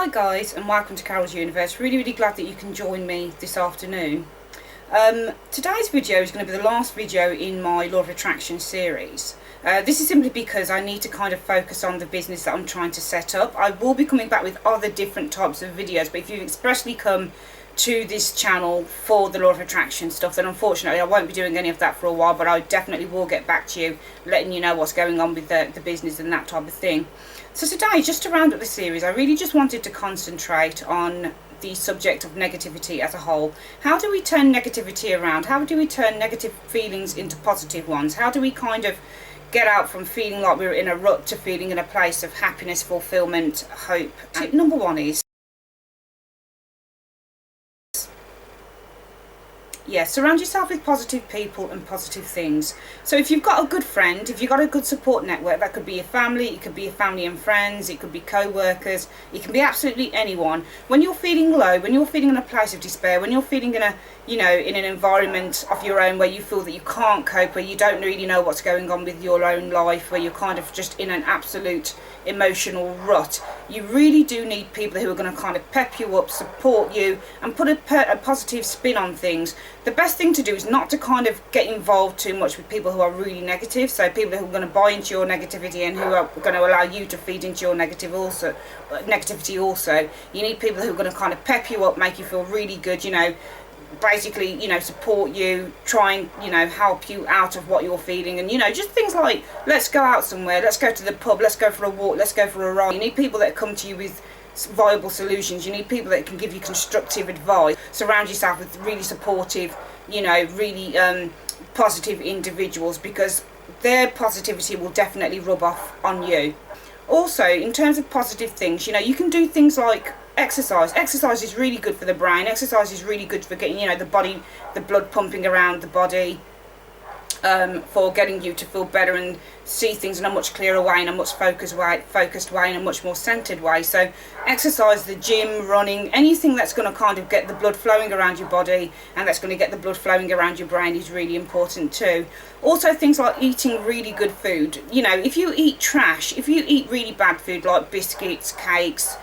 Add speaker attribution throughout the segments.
Speaker 1: Hi guys, and welcome to Carol's Universe. Really glad that you can join me this afternoon. Today's video is going to be the last video in my Law of Attraction series. This is simply because I need to kind of focus on the business that I'm trying to set up. I will be coming back with other different types of videos, but if you've expressly come to this channel for the Law of Attraction stuff, then unfortunately I won't be doing any of that for a while, but I definitely will get back to you, letting you know what's going on with the business and that type of thing. So today, just to round up the series, I really just wanted to concentrate on the subject of negativity as a whole. How do we turn negativity around? How do we turn negative feelings into positive ones? How do we kind of get out from feeling like we're in a rut to feeling in a place of happiness, fulfillment, hope? Tip number one is, surround yourself with positive people and positive things. So if you've got a good friend, if you've got a good support network, that could be your family, it could be your family and friends, it could be co-workers, it can be absolutely anyone. When you're feeling low, when you're feeling in a place of despair, when you're feeling in in an environment of your own where you feel that you can't cope, where you don't really know what's going on with your own life, where you're kind of just in an absolute emotional rut, you really do need people who are going to kind of pep you up, support you, and put a positive spin on things. The best thing to do is not to kind of get involved too much with people who are really negative, so people who are going to buy into your negativity and who are going to allow you to feed into your negativity also. You need people who are going to kind of pep you up, make you feel really good, basically, support you, try and, help you out of what you're feeling, and, just things like, let's go out somewhere, let's go to the pub, let's go for a walk, let's go for a ride. You need people that come to you with viable solutions. You need people that can give you constructive advice. Surround yourself with really supportive, really positive individuals, because their positivity will definitely rub off on you. Also, in terms of positive things, you can do things like exercise. Exercise is really good for the brain. Exercise is really good for getting, the blood pumping around the body, for getting you to feel better and see things in a much clearer way, in a much focused way, in a much more centered way. So exercise, the gym, running, anything that's going to kind of get the blood flowing around your body and that's going to get the blood flowing around your brain is really important too. Also, things like eating really good food. If you eat trash, if you eat really bad food like biscuits, cakes,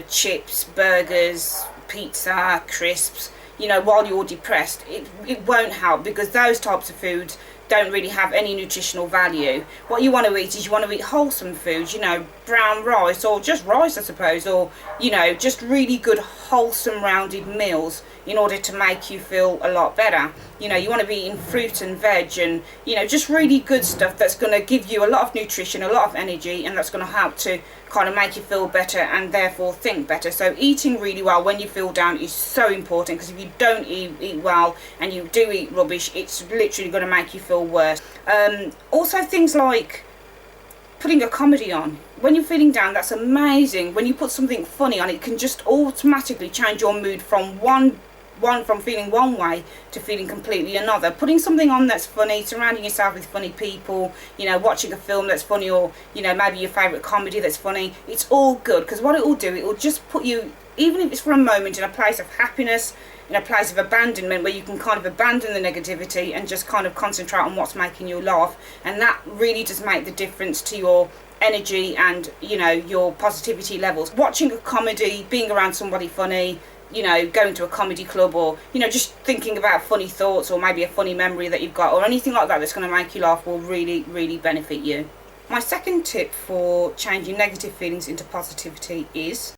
Speaker 1: chips, burgers, pizza, crisps, while you're depressed, it won't help, because those types of foods don't really have any nutritional value. What you want to eat is you want to eat wholesome foods, brown rice, or just rice I suppose, or just really good wholesome rounded meals in order to make you feel a lot better. You want to be eating fruit and veg and just really good stuff that's going to give you a lot of nutrition, a lot of energy, and that's going to help to kind of make you feel better and therefore think better. So eating really well when you feel down is so important, because if you don't eat well and you do eat rubbish, it's literally going to make you feel worse. Also, things like putting a comedy on. When you're feeling down, that's amazing. When you put something funny on, it can just automatically change your mood from from feeling one way to feeling completely another. Putting something on that's funny, surrounding yourself with funny people, watching a film that's funny, or maybe your favourite comedy that's funny, it's all good, because what it will do, it will just put you, even if it's for a moment, in a place of happiness, in a place of abandonment, where you can kind of abandon the negativity and just kind of concentrate on what's making you laugh. And that really does make the difference to your energy and your positivity levels. Watching a comedy, being around somebody funny, going to a comedy club, or just thinking about funny thoughts, or maybe a funny memory that you've got, or anything like that that's going to make you laugh, will really benefit you. My second tip for changing negative feelings into positivity is,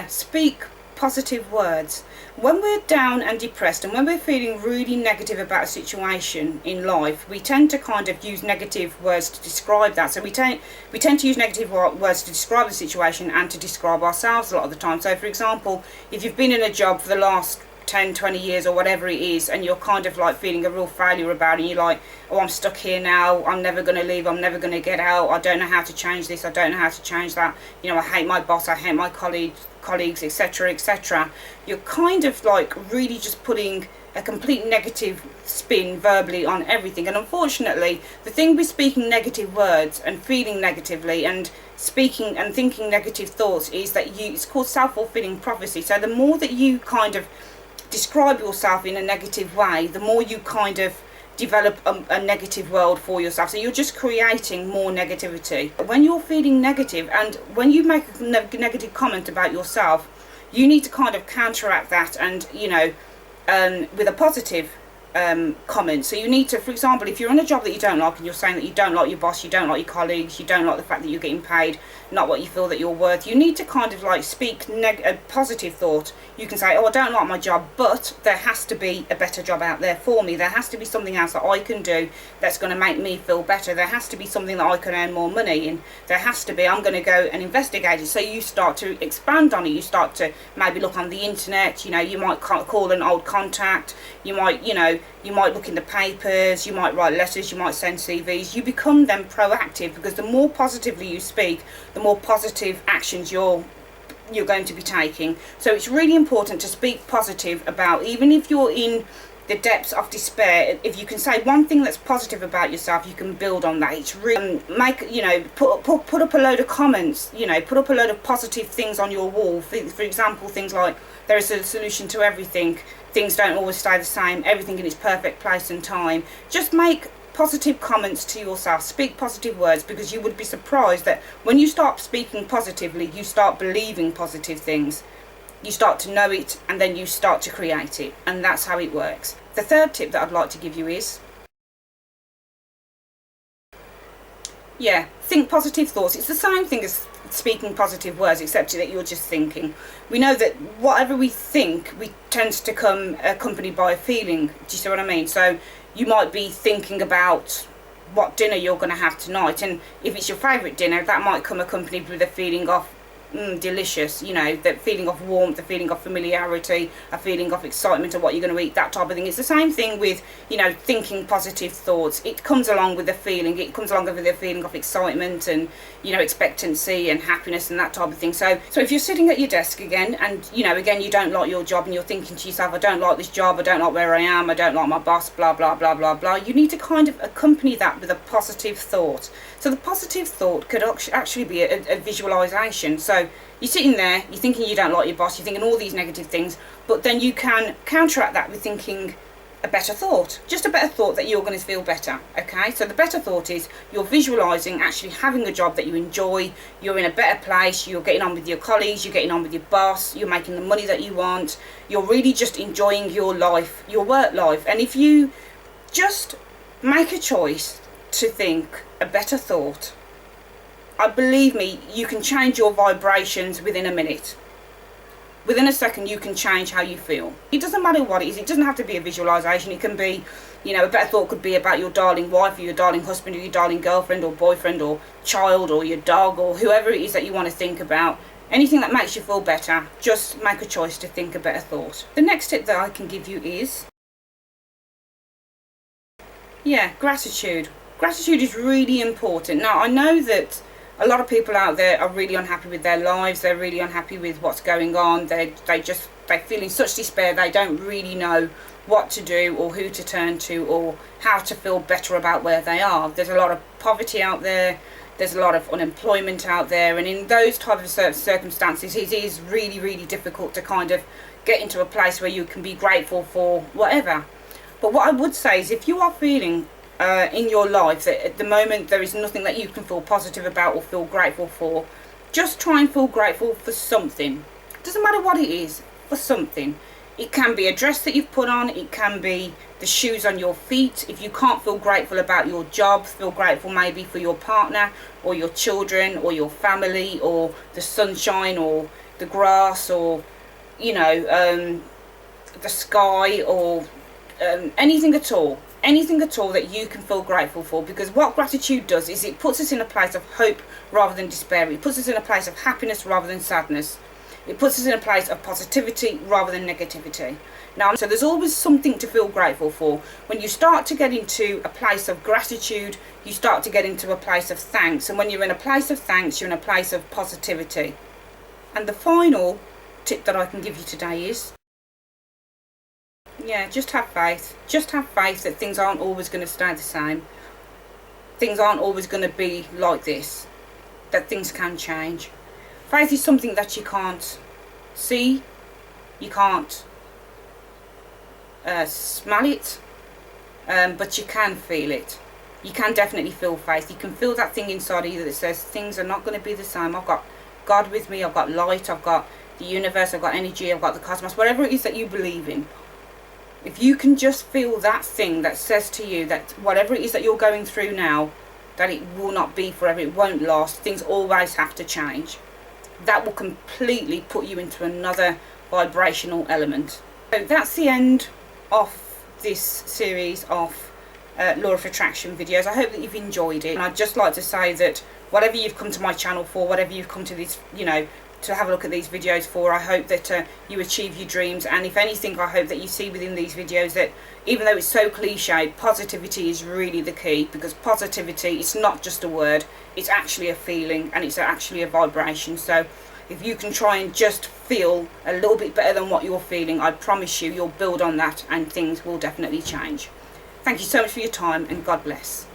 Speaker 1: speak positive words. When we're down and depressed, and when we're feeling really negative about a situation in life, we tend to kind of use negative words to describe that. So we tend to use negative words to describe the situation and to describe ourselves a lot of the time. So for example, if you've been in a job for the last 10-20 years or whatever it is, and you're kind of like feeling a real failure about it, and you're like, oh, I'm stuck here now, I'm never going to leave, I'm never going to get out, I don't know how to change this, I don't know how to change that, I hate my boss, I hate my colleagues, etc. You're kind of like really just putting a complete negative spin verbally on everything. And unfortunately, the thing with speaking negative words and feeling negatively and speaking and thinking negative thoughts is that it's called self-fulfilling prophecy. So the more that you kind of describe yourself in a negative way, the more you kind of develop a negative world for yourself. So you're just creating more negativity. When you're feeling negative and when you make a negative comment about yourself, you need to kind of counteract that and, you know, with a positive comment. So you need to, for example, if you're in a job that you don't like and you're saying that you don't like your boss, you don't like your colleagues, you don't like the fact that you're getting paid not what you feel that you're worth, you need to kind of like speak a positive thought. You can say, oh, I don't like my job, but there has to be a better job out there for me. There has to be something else that I can do that's going to make me feel better. There has to be something that I can earn more money in. There has to be, I'm going to go and investigate it. So you start to expand on it. You start to maybe look on the internet, you know, you might call an old contact, you might, you know, you might look in the papers, you might write letters, you might send CVs. You become then proactive, because the more positively you speak, the more positive actions you're going to be taking. So it's really important to speak positive about, even if you're in the depths of despair, if you can say one thing that's positive about yourself, you can build on that. It's really put up a load of comments, you know, put up a load of positive things on your wall. For example, things like, there is a solution to everything, things don't always stay the same, everything in its perfect place and time. Just make positive comments to yourself, speak positive words, because you would be surprised that when you start speaking positively, you start believing positive things. You start to know it, and then you start to create it, and that's how it works. The third tip that I'd like to give you is, think positive thoughts. It's the same thing as speaking positive words, except that you're just thinking. We know that whatever we think, we tends to come accompanied by a feeling. Do you see what I mean? So you might be thinking about what dinner you're going to have tonight, and if it's your favourite dinner, that might come accompanied with a feeling of delicious, you know, the feeling of warmth, the feeling of familiarity, a feeling of excitement of what you're going to eat, that type of thing. It's the same thing with, you know, thinking positive thoughts. It comes along with a feeling, it comes along with a feeling of excitement and, you know, expectancy and happiness and that type of thing. So if you're sitting at your desk again and, you know, again, you don't like your job and you're thinking to yourself, I don't like this job, I don't like where I am, I don't like my boss, blah blah blah blah blah, you need to kind of accompany that with a positive thought. So the positive thought could actually be a visualization. So you're sitting there, you're thinking you don't like your boss, you're thinking all these negative things, but then you can counteract that with thinking a better thought, just a better thought that you're going to feel better. Okay, so the better thought is you're visualizing actually having a job that you enjoy, you're in a better place, you're getting on with your colleagues, you're getting on with your boss, you're making the money that you want, you're really just enjoying your life, your work life. And if you just make a choice to think a better thought, believe me, you can change your vibrations within a minute. Within a second, you can change how you feel. It doesn't matter what it is. It doesn't have to be a visualization. It can be, you know, a better thought could be about your darling wife or your darling husband or your darling girlfriend or boyfriend or child or your dog or whoever it is that you want to think about. Anything that makes you feel better, just make a choice to think a better thought. The next tip that I can give you is, gratitude. Gratitude is really important. Now, I know that a lot of people out there are really unhappy with their lives. They're really unhappy with what's going on. They feel in such despair. They don't really know what to do or who to turn to or how to feel better about where they are. There's a lot of poverty out there. There's a lot of unemployment out there. And in those type of circumstances, it is really, really difficult to kind of get into a place where you can be grateful for whatever. But what I would say is, if you are feeling in your life that at the moment there is nothing that you can feel positive about or feel grateful for, just try and feel grateful for something. It doesn't matter what it is, for something. It can be a dress that you've put on, it can be the shoes on your feet. If you can't feel grateful about your job, feel grateful maybe for your partner or your children or your family or the sunshine or the grass or, you know, the sky or anything at all. Anything at all that you can feel grateful for, because what gratitude does is it puts us in a place of hope rather than despair. It puts us in a place of happiness rather than sadness. It puts us in a place of positivity rather than negativity. Now, so there's always something to feel grateful for. When you start to get into a place of gratitude, you start to get into a place of thanks. And when you're in a place of thanks, you're in a place of positivity. And the final tip that I can give you today is, just have faith. Just have faith that things aren't always going to stay the same. Things aren't always going to be like this. That things can change. Faith is something that you can't see. You can't smell it. but you can feel it. You can definitely feel faith. You can feel that thing inside of you that says things are not going to be the same. I've got God with me, I've got light, I've got the universe, I've got energy, I've got the cosmos, whatever it is that you believe in. If you can just feel that thing that says to you that whatever it is that you're going through now, that it will not be forever, it won't last, things always have to change, that will completely put you into another vibrational element. So that's the end of this series of Law of Attraction videos. I hope that you've enjoyed it, and I'd just like to say that whatever you've come to my channel for, whatever you've come to this, to have a look at these videos for, I hope that you achieve your dreams. And if anything, I hope that you see within these videos that even though it's so cliched, positivity is really the key, because positivity, it's not just a word, it's actually a feeling, and it's actually a vibration. So if you can try and just feel a little bit better than what you're feeling, I promise you'll build on that and things will definitely change. Thank you so much for your time, and God bless.